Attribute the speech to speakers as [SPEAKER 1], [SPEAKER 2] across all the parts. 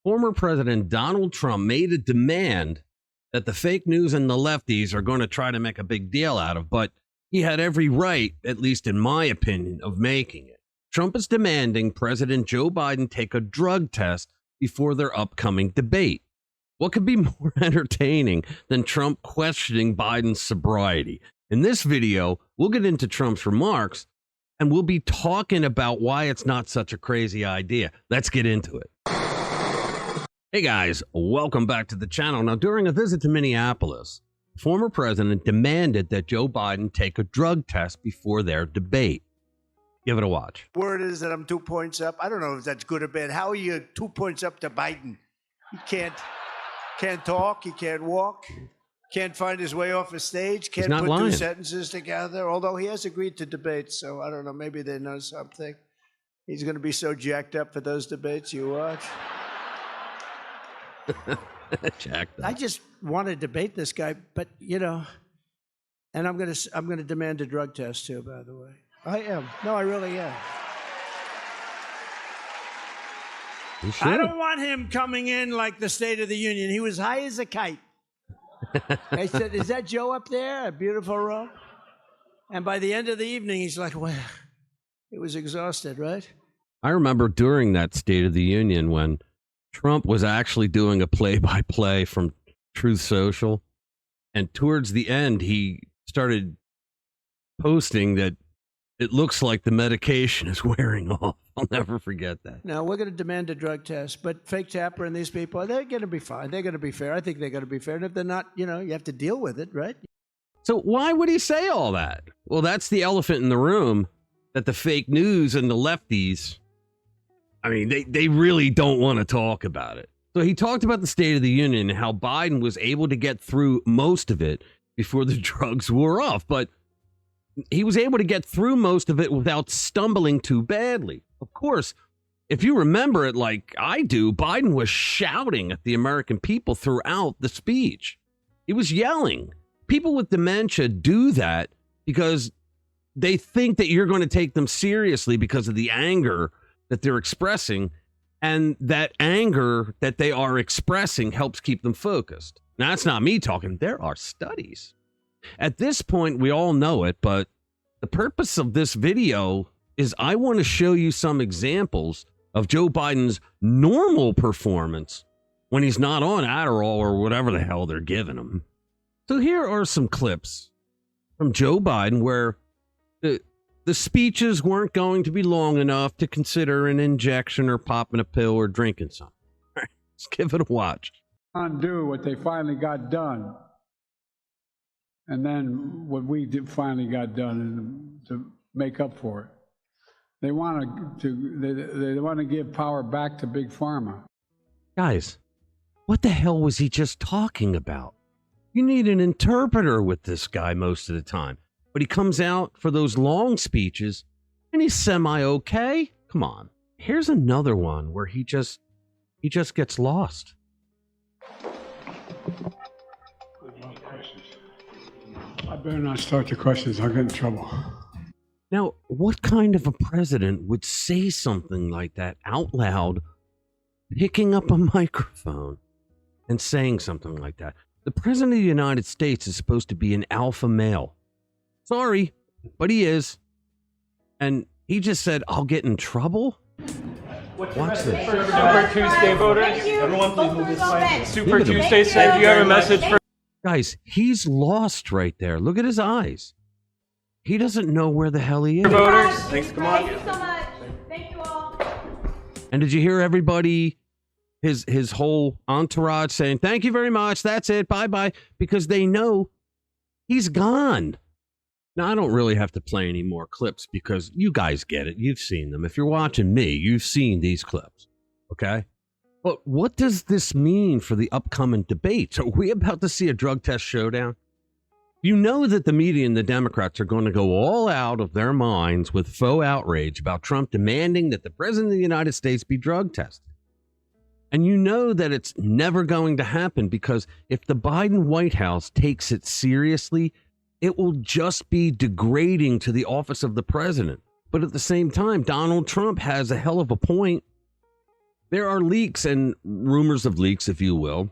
[SPEAKER 1] Former President Donald Trump made a demand that the fake news and the lefties are going to try to make a big deal out of, but he had every right, at least in my opinion, of making it. Trump is demanding President Joe Biden take a drug test before their upcoming debate. What could be more entertaining than Trump questioning Biden's sobriety? In this video, we'll get into Trump's remarks, and we'll be talking about why it's not such a crazy idea. Let's get into it. Hey guys, welcome back to the channel. Now, during a visit to Minneapolis, the former president demanded that Joe Biden take a drug test before their debate. Give it a watch.
[SPEAKER 2] Word is that I'm 2 points up. I don't know if that's good or bad. How are you 2 points up to Biden? He can't talk, he can't walk, can't find his way off a stage, can't put
[SPEAKER 1] lying.
[SPEAKER 2] 2 sentences together, although he has agreed to debate, so I don't know, maybe they know something. He's going to be so jacked up for those debates you watch.
[SPEAKER 1] Jacked up.
[SPEAKER 2] I just want to debate this guy, but you know, and I'm going to demand a drug test too, by the way. I am. No, I really am.
[SPEAKER 1] You sure?
[SPEAKER 2] I don't want him coming in like the State of the Union. He was high as a kite. I said, is that Joe up there? A beautiful robe? And by the end of the evening, he's like, well, he was exhausted, right?
[SPEAKER 1] I remember during that State of the Union when Trump was actually doing a play-by-play from Truth Social, and towards the end, he started posting that it looks like the medication is wearing off. I'll never forget that.
[SPEAKER 2] No, we're going to demand a drug test, but Fake Tapper and these people, they're going to be fine. They're going to be fair. I think they're going to be fair. And if they're not, you know, you have to deal with it, right?
[SPEAKER 1] So why would he say all that? Well, that's the elephant in the room, that the fake news and the lefties, I mean, they really don't want to talk about it. So he talked about the State of the Union and how Biden was able to get through most of it before the drugs wore off. But he was able to get through most of it without stumbling too badly. Of course, if you remember it like I do, Biden was shouting at the American people throughout the speech. He was yelling. People with dementia do that because they think that you're going to take them seriously because of the anger that they're expressing, and that anger that they are expressing helps keep them focused. Now, that's not me talking. There are studies. At this point, we all know it, but the purpose of this video is I want to show you some examples of Joe Biden's normal performance when he's not on Adderall or whatever the hell they're giving him. So here are some clips from Joe Biden where the speeches weren't going to be long enough to consider an injection or popping a pill or drinking something. All right, let's give it a watch.
[SPEAKER 3] Undo what they finally got done. And then what we finally got done and to make up for it. They want to give power back to Big Pharma.
[SPEAKER 1] Guys, what the hell was he just talking about? You need an interpreter with this guy most of the time. But he comes out for those long speeches and he's semi-okay. Come on. Here's another one where he just gets lost.
[SPEAKER 3] I better not start the questions. I'll get in trouble.
[SPEAKER 1] Now, what kind of a president would say something like that out loud, picking up a microphone and saying something like that? The president of the United States is supposed to be an alpha male. Sorry, but he is. And he just said, I'll get in trouble? Watch this.
[SPEAKER 4] Super Tuesday voters. Everyone please move this way. Super Tuesday said, do you have a message for...
[SPEAKER 1] Guys, he's lost right there. Look at his eyes. He doesn't know where the hell he is.
[SPEAKER 4] Voters, thanks, come on.
[SPEAKER 5] Thank you so much. Thank you all.
[SPEAKER 1] And did you hear everybody, his whole entourage saying, thank you very much, that's it, bye-bye, because they know he's gone. Now, I don't really have to play any more clips because you guys get it. You've seen them. If you're watching me, you've seen these clips, okay? But what does this mean for the upcoming debates? Are we about to see a drug test showdown? You know that the media and the Democrats are going to go all out of their minds with faux outrage about Trump demanding that the president of the United States be drug tested. And you know that it's never going to happen because if the Biden White House takes it seriously, it will just be degrading to the office of the president. But at the same time, Donald Trump has a hell of a point. There are leaks and rumors of leaks, if you will,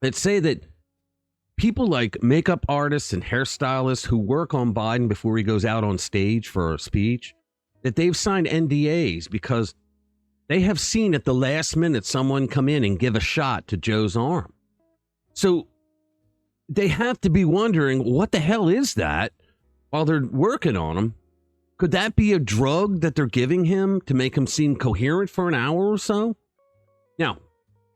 [SPEAKER 1] that say that people like makeup artists and hairstylists who work on Biden before he goes out on stage for a speech, that they've signed NDAs because they have seen at the last minute someone come in and give a shot to Joe's arm. So they have to be wondering, what the hell is that while they're working on him? Could that be a drug that they're giving him to make him seem coherent for an hour or so? Now,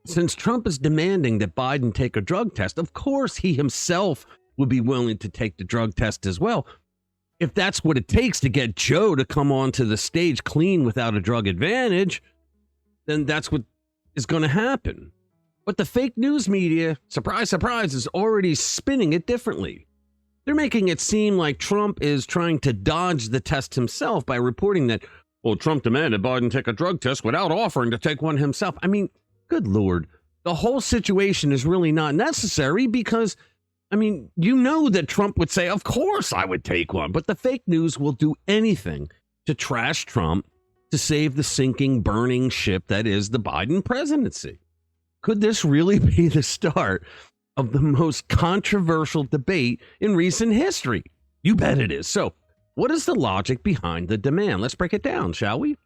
[SPEAKER 1] since Trump is demanding that Biden take a drug test, of course he himself would be willing to take the drug test as well. If that's what it takes to get Joe to come onto the stage clean without a drug advantage, then that's what is going to happen. But the fake news media, surprise, surprise, is already spinning it differently. They're making it seem like Trump is trying to dodge the test himself by reporting that, well, Trump demanded Biden take a drug test without offering to take one himself. I mean, good Lord, the whole situation is really not necessary because, I mean, you know that Trump would say, of course I would take one, but the fake news will do anything to trash Trump to save the sinking, burning ship that is the Biden presidency. Could this really be the start of the most controversial debate in recent history? You bet it is. So, what is the logic behind the demand? Let's break it down, shall we?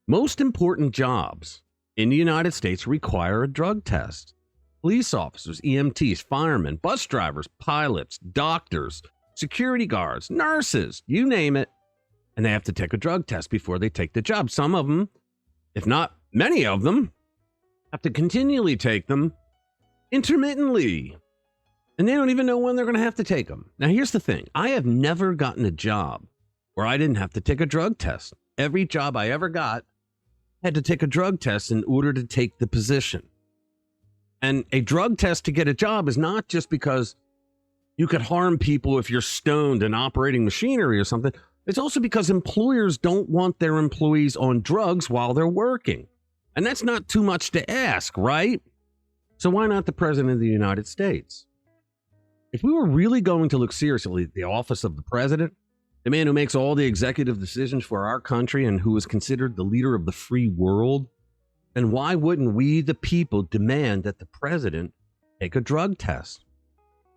[SPEAKER 1] Most important jobs in the United States require a drug test. Police officers, EMTs, firemen, bus drivers, pilots, doctors, security guards, nurses, you name it. And they have to take a drug test before they take the job. Some of them, if not many of them, have to continually take them intermittently. And they don't even know when they're going to have to take them. Now, here's the thing. I have never gotten a job where I didn't have to take a drug test. Every job I ever got had to take a drug test in order to take the position. And a drug test to get a job is not just because you could harm people if you're stoned and operating machinery or something. It's also because employers don't want their employees on drugs while they're working. And that's not too much to ask, right? So why not the President of the United States? If we were really going to look seriously at the office of the president, the man who makes all the executive decisions for our country and who is considered the leader of the free world, then why wouldn't we, the people, demand that the president take a drug test?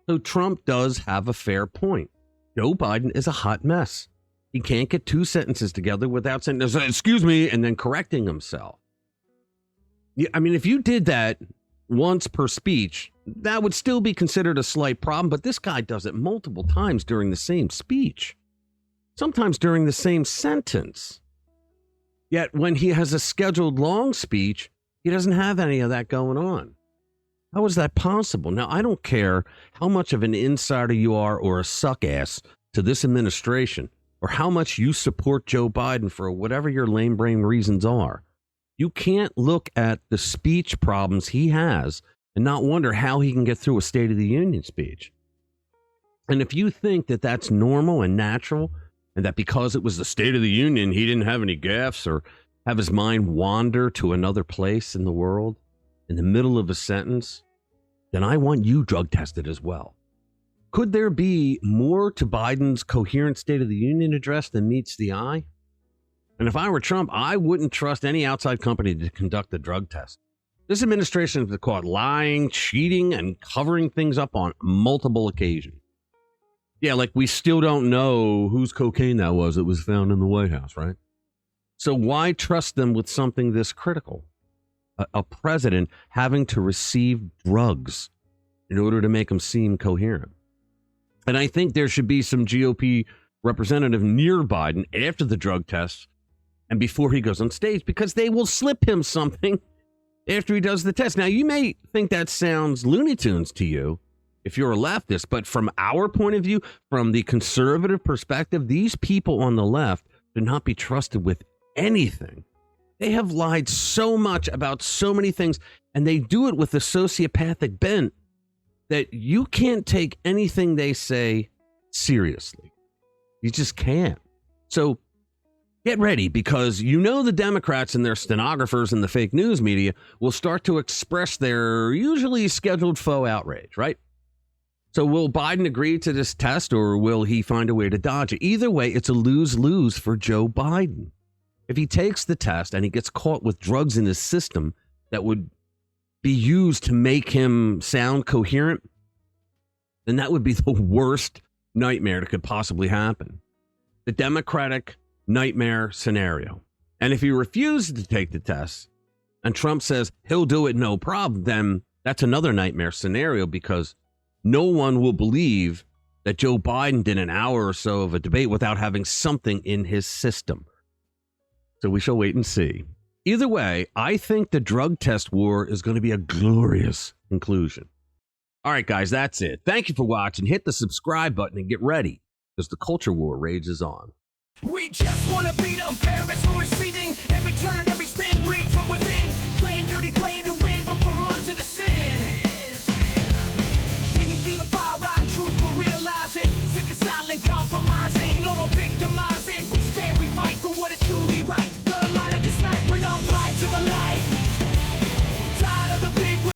[SPEAKER 1] So Trump does have a fair point. Joe Biden is a hot mess. He can't get two sentences together without saying, excuse me, and then correcting himself. I mean, if you did that once per speech, that would still be considered a slight problem, but this guy does it multiple times during the same speech, sometimes during the same sentence. Yet when he has a scheduled long speech, he doesn't have any of that going on. How is that possible? Now, I don't care how much of an insider you are or a suck ass to this administration, or how much you support Joe Biden for whatever your lame brain reasons are. You can't look at the speech problems he has and not wonder how he can get through a State of the Union speech. And if you think that that's normal and natural, and that because it was the State of the Union, he didn't have any gaffes or have his mind wander to another place in the world in the middle of a sentence, then I want you drug tested as well. Could there be more to Biden's coherent State of the Union address than meets the eye? And if I were Trump, I wouldn't trust any outside company to conduct a drug test. This administration has been caught lying, cheating, and covering things up on multiple occasions. Yeah, like we still don't know whose cocaine that was found in the White House, right? So why trust them with something this critical? A president having to receive drugs in order to make him seem coherent. And I think there should be some GOP representative near Biden after the drug test and before he goes on stage, because they will slip him something after he does the test. Now, you may think that sounds Looney Tunes to you if you're a leftist, but from our point of view, from the conservative perspective, these people on the left do not be trusted with anything. They have lied so much about so many things, and they do it with a sociopathic bent that you can't take anything they say seriously. You just can't. So get ready, because you know the Democrats and their stenographers and the fake news media will start to express their usually scheduled faux outrage, right? So will Biden agree to this test, or will he find a way to dodge it? Either way, it's a lose-lose for Joe Biden. If he takes the test and he gets caught with drugs in his system that would be used to make him sound coherent, then that would be the worst nightmare that could possibly happen. The Democratic nightmare scenario. And if he refuses to take the test and Trump says he'll do it no problem, then that's another nightmare scenario because no one will believe that Joe Biden did an hour or so of a debate without having something in his system. So we shall wait and see. Either way, I think the drug test war is going to be a glorious conclusion. All right, guys, that's it. Thank you for watching. Hit the subscribe button and get ready because the culture war rages on.
[SPEAKER 6] We just wanna beat them parents who are